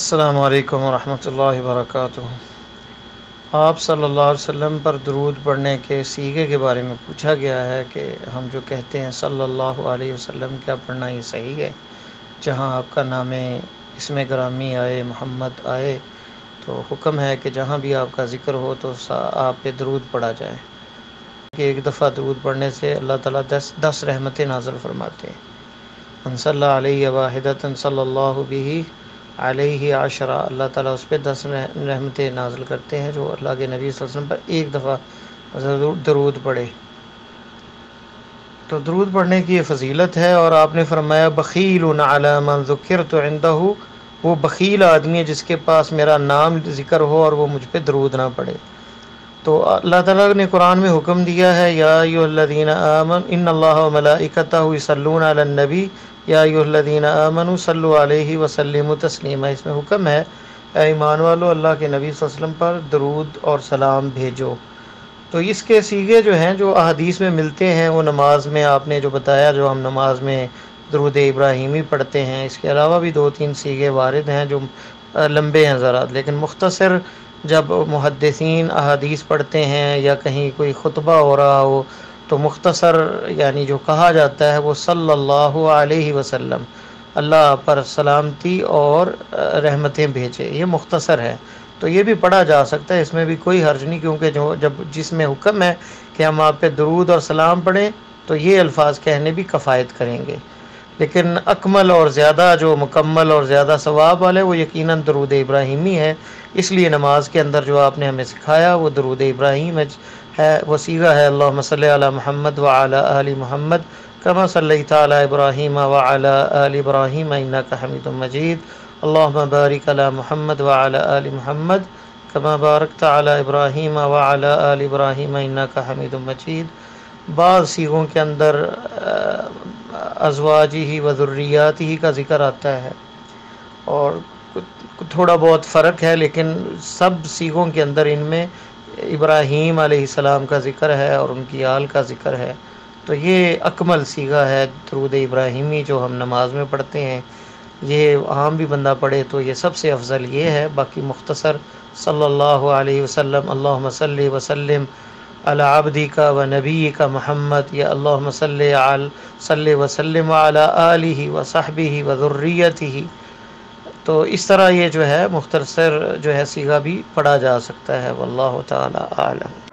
السلام علیکم ورحمۃ اللہ وبرکاتہ۔ آپ صلی اللہ علیہ وسلم پر درود پڑھنے کے سیغے کے بارے میں پوچھا گیا ہے کہ ہم جو کہتے ہیں صلی اللہ علیہ وسلم کیا پڑھنا یہ صحیح ہے؟ جہاں آپ کا نام اسم گرامی آئے، محمد آئے، تو حکم ہے کہ جہاں بھی آپ کا ذکر ہو تو آپ پہ درود پڑھا جائے کہ ایک دفعہ درود پڑھنے سے اللہ تعالیٰ 10 رحمتیں نازل فرماتے ہیں۔ من صلی علیہ واحدۃ صلی اللہ بہ علیہ عشرہ، اللہ تعالیٰ اس پہ 10 رحمتیں نازل کرتے ہیں جو اللہ کے نبی صلی اللہ علیہ وسلم پر ایک دفعہ درود پڑھے۔ تو درود پڑھنے کی یہ فضیلت ہے، اور آپ نے فرمایا بخیل علی من ذکرت عندہ، وہ بخیل آدمی ہے جس کے پاس میرا نام ذکر ہو اور وہ مجھ پہ درود نہ پڑھے۔ تو اللہ تعالیٰ نے قرآن میں حکم دیا ہے یا ایھا الذین آمنوا ان اللہ وملائکتہ یصلون علی النبی یا ایھا الذین آمنوا صلوا علیہ وسلموا تسلیما۔ اس میں حکم ہے اے ایمان والو اللہ کے نبی صلی اللہ علیہ وسلم پر درود اور سلام بھیجو۔ تو اس کے سیغے جو ہیں جو احادیث میں ملتے ہیں وہ نماز میں آپ نے جو بتایا، جو ہم نماز میں درود ابراہیمی پڑھتے ہیں، اس کے علاوہ بھی 2-3 سیغے وارد ہیں جو لمبے ہیں ذرا، لیکن مختصر جب محدثین احادیث پڑھتے ہیں یا کہیں کوئی خطبہ ہو رہا ہو تو مختصر یعنی جو کہا جاتا ہے وہ صلی اللہ علیہ وسلم، اللہ پر سلامتی اور رحمتیں بھیجے، یہ مختصر ہے۔ تو یہ بھی پڑھا جا سکتا ہے، اس میں بھی کوئی حرج نہیں، کیونکہ جس میں حکم ہے کہ ہم آپ پہ درود اور سلام پڑھیں تو یہ الفاظ کہنے بھی کفایت کریں گے۔ لیکن اکمل اور زیادہ جو مکمل اور زیادہ ثواب والے وہ یقیناً درود ابراہیمی ہے، اس لیے نماز کے اندر جو آپ نے ہمیں سکھایا وہ درود ابراہیم ہے، وہ صیغہ ہے اللہم صلی علی محمد وعلی آل محمد کما صلیت علی ابراہیم وعلی آل ابراہیم انک حمید مجید، اللہم بارک علی محمد وعلی آل محمد کما بارکت علی ابراہیم وعلی آل ابراہیم انک حمید مجید۔ بعض سیغوں کے اندر ازواجہ و ذریاتہ کا ذکر آتا ہے اور تھوڑا بہت فرق ہے، لیکن سب سیغوں کے اندر ان میں ابراہیم علیہ السلام کا ذکر ہے اور ان کی آل کا ذکر ہے۔ تو یہ اکمل سیغہ ہے درود ابراہیمی جو ہم نماز میں پڑھتے ہیں، یہ عام بھی بندہ پڑھے تو یہ سب سے افضل یہ ہے۔ باقی مختصر صلی اللہ علیہ وسلم، اللہم صلی وسلم علی عبدک و نبیک محمد، یا اللہم صلی وسلم علی آلہ و صحبہ و ذریتہ۔ تو اس طرح یہ جو ہے مختصر جو ہے سیغہ بھی پڑھا جا سکتا ہے، واللہ تعالی اعلم۔